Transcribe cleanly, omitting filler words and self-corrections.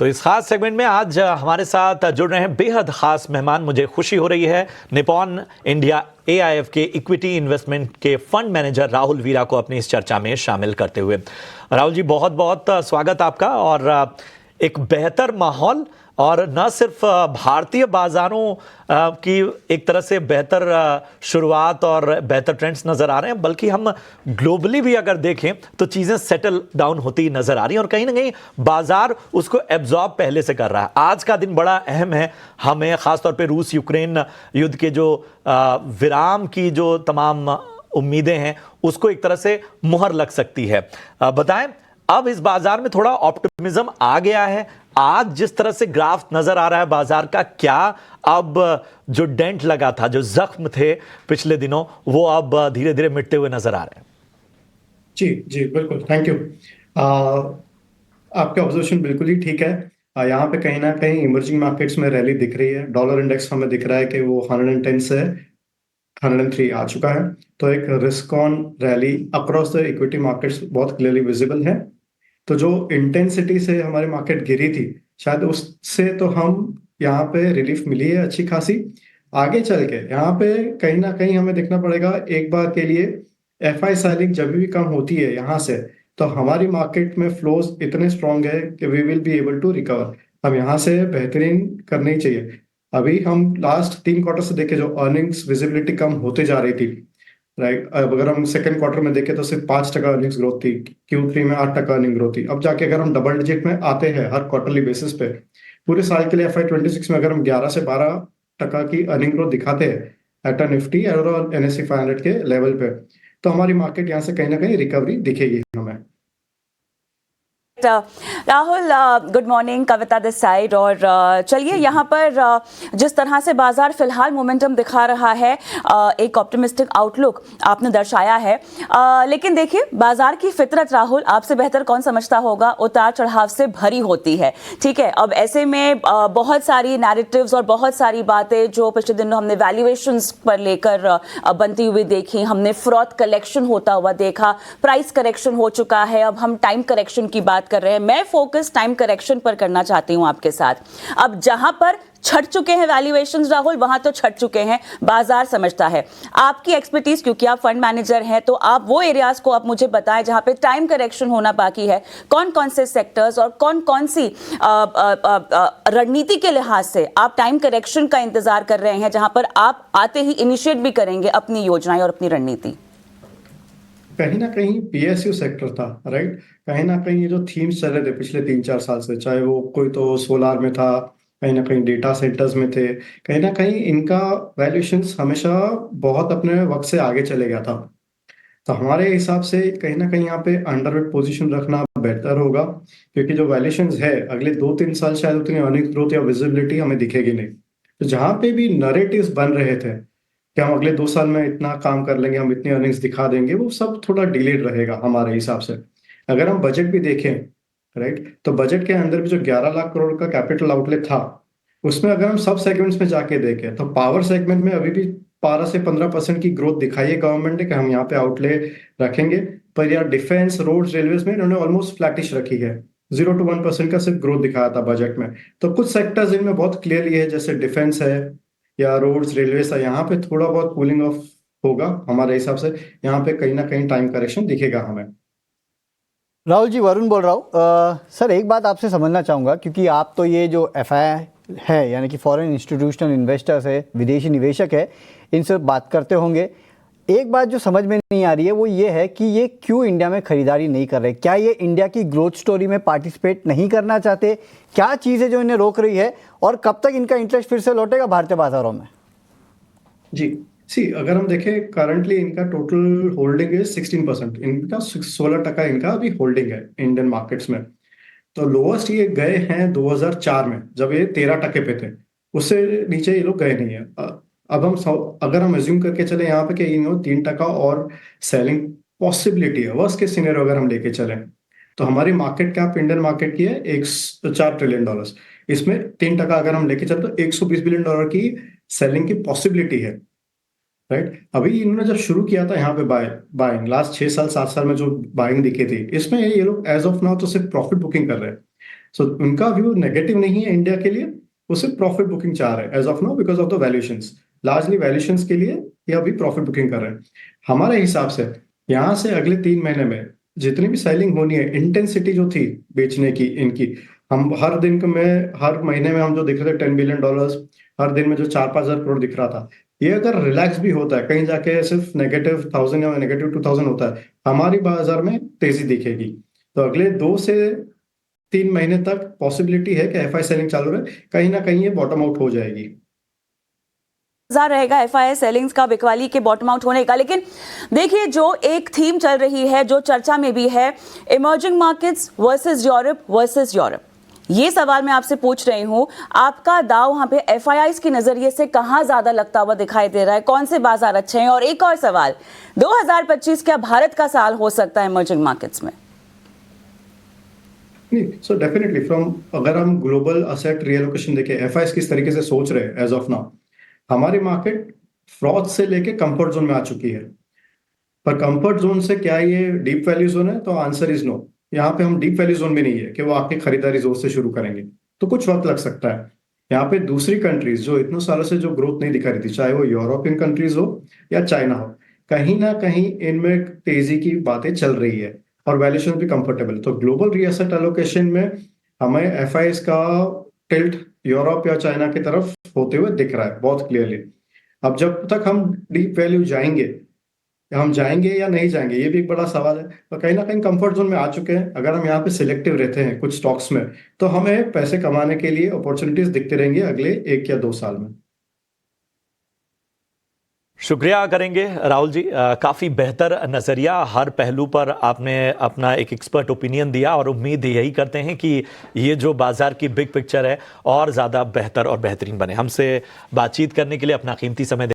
तो इस खास सेगमेंट में आज हमारे साथ जुड़ रहे हैं बेहद खास मेहमान। मुझे खुशी हो रही है निपॉन इंडिया एआईएफ के इक्विटी इन्वेस्टमेंट के फंड मैनेजर राहुल वीरा को अपनी इस चर्चा में शामिल करते हुए। राहुल जी, बहुत बहुत स्वागत आपका। और एक बेहतर माहौल और न सिर्फ भारतीय बाजारों की एक तरह से बेहतर शुरुआत और बेहतर ट्रेंड्स नज़र आ रहे हैं, बल्कि हम ग्लोबली भी अगर देखें तो चीज़ें सेटल डाउन होती नज़र आ रही हैं और कहीं ना कहीं बाजार उसको एब्जॉर्ब पहले से कर रहा है। आज का दिन बड़ा अहम है हमें, ख़ासतौर पे रूस यूक्रेन युद्ध के जो विराम की जो तमाम उम्मीदें हैं उसको एक तरह से मुहर लग सकती है। बताएं, अब इस बाजार में थोड़ा ऑप्टिमिज्म आ गया है। आज जिस तरह से ग्राफ नजर आ रहा है बाजार का, क्या अब जो डेंट लगा था, जो जख्म थे पिछले दिनों, वो अब धीरे धीरे मिटते हुए नजर आ रहे हैं? जी जी, बिल्कुल, थैंक यू। आपका ऑब्जर्वेशन बिल्कुल ही ठीक है। यहाँ पे कहीं ना कहीं इमर्जिंग मार्केट्स में रैली दिख रही है। डॉलर इंडेक्स हमें दिख रहा है कि वो 110 से 103 आ चुका है। तो एक risk on rally across the equity markets बहुत क्लियरली विजिबल है। तो जो इंटेंसिटी से हमारी मार्केट गिरी थी, शायद उससे तो हम यहाँ पे रिलीफ मिली है अच्छी खासी। आगे चल के यहाँ पे कहीं ना कहीं हमें देखना पड़ेगा एक बार के लिए। एफआई सेलिंग जब भी कम होती है यहाँ से, तो हमारी मार्केट में फ्लोज इतने स्ट्रांग है कि we will be able to recover. हम यहाँ से बेहतरीन करनी चाहिए। अभी हम लास्ट 3 क्वार्टर से देखे, जो अर्निंग्स विजिबिलिटी कम होते जा रही थी, राइट। अब अगर हम सेकंड क्वार्टर में देखें तो सिर्फ 5% अर्निंग्स ग्रोथ थी, Q3 में 8% अर्निंग ग्रोथ थी। अब जाके अगर हम डबल डिजिट में आते हैं हर क्वार्टरली बेसिस पे, पूरे साल के लिए FY26 में अगर हम 11 से 12% की अर्निंग ग्रोथ दिखाते हैं एट निफ्टी और NSE 500 के लेवल पे, तो हमारी मार्केट यहाँ से कहीं ना कहीं रिकवरी दिखेगी हमें। Rahul, good morning, Kavita this side. और चलिए, यहाँ पर जिस तरह से बाजार फिलहाल मोमेंटम दिखा रहा है, एक ऑप्टिमिस्टिक आउटलुक आपने दर्शाया है। लेकिन देखिए, बाजार की फितरत राहुल आपसे बेहतर कौन समझता होगा, उतार चढ़ाव से भरी होती है। ठीक है, अब ऐसे में बहुत सारी नैरेटिव्स और बहुत सारी बातें जो पिछले दिनों हमने वैल्यूएशंस पर लेकर बनती हुई देखी, हमने फ्रॉथ कलेक्शन होता हुआ देखा, प्राइस करेक्शन हो चुका है, अब हम टाइम करेक्शन की बात कर रहे हैं। मैं फोकस टाइम करेक्शन पर करना चाहती हूं आपके साथ। अब जहां पर छट चुके हैं वैल्यूएशंस राहुल, वहां तो छट चुके हैं, बाजार समझता है। आपकी एक्सपर्टीज, क्योंकि आप फंड मैनेजर हैं, तो आप वो एरियाज को आप मुझे बताएं जहां पे टाइम करेक्शन होना बाकी है। कौन कौन से सेक्टर्स और कौन कौन सी रणनीति के लिहाज से आप टाइम करेक्शन का इंतजार कर रहे हैं, जहां पर आप आते ही इनिशिएट भी करेंगे अपनी योजनाएं और अपनी रणनीति? कहीं ना कहीं PSU सेक्टर था, राइट। कहीं ना कहीं ये जो थीम्स चल रहे थे पिछले 3-4 साल से, चाहे वो कोई तो सोलार में था, कहीं ना कहीं डेटा सेंटर्स में थे, कहीं ना कहीं इनका वैल्यूएशंस हमेशा बहुत अपने वक्त से आगे चले गया था। तो हमारे हिसाब से कहीं ना कहीं यहाँ पे अंडरवेट पोजीशन रखना बेहतर होगा, क्योंकि जो वैल्यूएशंस है अगले 2-3 साल शायद उतनी अर्निंग ग्रोथ या विजिबिलिटी हमें दिखेगी नहीं। तो जहाँ पे भी नरेटिव्स बन रहे थे कि हम अगले 2 साल में इतना काम कर लेंगे, हम इतनी अर्निंग्स दिखा देंगे, वो सब थोड़ा डिलेड रहेगा हमारे हिसाब से। अगर हम बजट भी देखें, राइट, तो बजट के अंदर भी जो 11 लाख करोड़ का कैपिटल आउटलेट था, उसमें अगर हम सब सेगमेंट्स में जाके देखें तो पावर सेगमेंट में अभी भी 12 से 15% की ग्रोथ दिखाई है गवर्नमेंट ने कि हम यहाँ पे आउटले रखेंगे। पर यार डिफेंस, रोड्स, रेलवेज में इन्होंने ऑलमोस्ट फ्लैटिश रखी है। 0 to 1% का सिर्फ ग्रोथ दिखाया था बजट में। तो कुछ सेक्टर्स इनमें बहुत क्लियरली है, जैसे डिफेंस है या रोड्स, रेलवे है, यहाँ पे थोड़ा बहुत कूलिंग ऑफ होगा हमारे हिसाब से। यहाँ पे कहीं ना कहीं टाइम करेक्शन दिखेगा हमें। राहुल जी, वरुण बोल रहा हूँ। सर, एक बात आपसे समझना चाहूँगा, क्योंकि आप तो ये जो FI है, यानी कि फॉरेन इंस्टीट्यूशनल इन्वेस्टर्स है, विदेशी निवेशक है, इनसे बात करते होंगे। एक बात जो समझ में नहीं आ रही है वो ये है कि ये क्यों इंडिया में खरीदारी नहीं कर रहे? क्या ये इंडिया की ग्रोथ स्टोरी में पार्टिसिपेट नहीं करना चाहते? क्या चीज़ है जो इन्हें रोक रही है, और कब तक इनका इंटरेस्ट फिर से लौटेगा भारतीय बाजारों में? जी सी, अगर हम देखें करंटली इनका टोटल होल्डिंग है 16%, इनका 16% इनका अभी होल्डिंग है इंडियन मार्केट्स में। तो लोएस्ट ये गए हैं 2004 में, जब ये 13% पे थे। उससे नीचे ये लोग गए नहीं है। अब हम अगर हम एज्यूम करके चले यहाँ पे कि 3% और सेलिंग पॉसिबिलिटी है, वर्स्ट केस सिनेरियो अगर हम लेके चले, तो हमारी मार्केट कैप इंडियन मार्केट की है $4 ट्रिलियन। इसमें 3% अगर हम लेके चले तो $120 बिलियन की सेलिंग की पॉसिबिलिटी है, राइट। अभी इन्होंने जब शुरू किया था यहाँ पे बाइंग लास्ट 6 साल 7 साल में जो बाइंग दिखी थी, इसमें ये लोग एज ऑफ नाउ तो सिर्फ प्रॉफिट बुकिंग कर रहे हैं। सो उनका व्यू नेगेटिव नहीं है इंडिया के लिए, वो सिर्फ प्रॉफिट बुकिंग चाह रहे हैं as of now because of the valuations, largely valuations के लिए ये अभी प्रॉफिट बुकिंग कर रहे हैं। हमारे हिसाब से यहाँ से अगले 3 महीने में जितनी भी सेलिंग होनी है, इंटेंसिटी जो थी बेचने की इनकी, हम हर हर महीने में हम जो दिख रहे थे $10 बिलियन, हर दिन में जो 4-5 हजार करोड़ दिख रहा था, ये अगर रिलैक्स भी होता है, कहीं जाके सिर्फ -1000 या -2000 होता है, हमारी बाजार में तेजी दिखेगी। तो अगले 2 से 3 महीने तक पॉसिबिलिटी है कि एफआई सेलिंग चालू रहे, कहीं ना कहीं ये बॉटम आउट हो जाएगी। रहेगा एफआईआई सेलिंग्स का, बिकवाली के बॉटम आउट होने का। लेकिन देखिए, जो एक थीम चल रही है, जो चर्चा में भी है, इमर्जिंग मार्केट्स वर्सेस यूरोप, ये सवाल मैं आपसे पूछ रही हूं, आपका दाव वहां पे एफआईआईस के नजरिए से कहां ज्यादा लगता हुआ दिखाई दे रहा है? कौन से बाजार अच्छे हैं? और एक और सवाल, 2025 क्या भारत का साल हो सकता है इमर्जिंग मार्केट्स में? नहीं, सो डेफिनेटली अगर हम ग्लोबल असेट रीएलोकेशन देखें, एफआईआईस किस तरीके से सोच रहे हैं एज ऑफ नाउ, हमारी मार्केट फ्रॉथ से लेके कंफर्ट जोन में आ चुकी है। पर कंफर्ट जोन से क्या ये डीप वैल्यू जोन है? तो आंसर इज नो। यहाँ पे हम डीप वैल्यू जोन में नहीं है कि वो आपकी खरीदारी जोर से शुरू करेंगे, तो कुछ वक्त लग सकता है। यहाँ पे दूसरी कंट्रीज जो इतने सालों से जो ग्रोथ नहीं दिखा रही थी, चाहे वो यूरोपियन कंट्रीज हो या चाइना हो, कहीं ना कहीं इनमें तेजी की बातें चल रही है और वैल्यूएशन भी कंफर्टेबल। तो ग्लोबल रीएसेट एलोकेशन में हमें एफआईआईस का टिल्ट यूरोप या चाइना की तरफ होते हुए दिख रहा है बहुत क्लियरली। अब जब तक हम डीप वैल्यू जाएंगे या नहीं जाएंगे, ये भी एक बड़ा सवाल है। और कहीं ना कहीं कंफर्ट जोन में आ चुके हैं। अगर हम यहाँ पे सिलेक्टिव रहते हैं कुछ स्टॉक्स में, तो हमें पैसे कमाने के लिए अपॉर्चुनिटीज दिखते रहेंगे अगले 1 या 2 साल में। शुक्रिया करेंगे राहुल जी, काफ़ी बेहतर नज़रिया, हर पहलू पर आपने अपना एक एक्सपर्ट ओपिनियन दिया और उम्मीद यही करते हैं कि ये जो बाज़ार की बिग पिक्चर है और ज़्यादा बेहतर और बेहतरीन बने। हमसे बातचीत करने के लिए अपना कीमती समय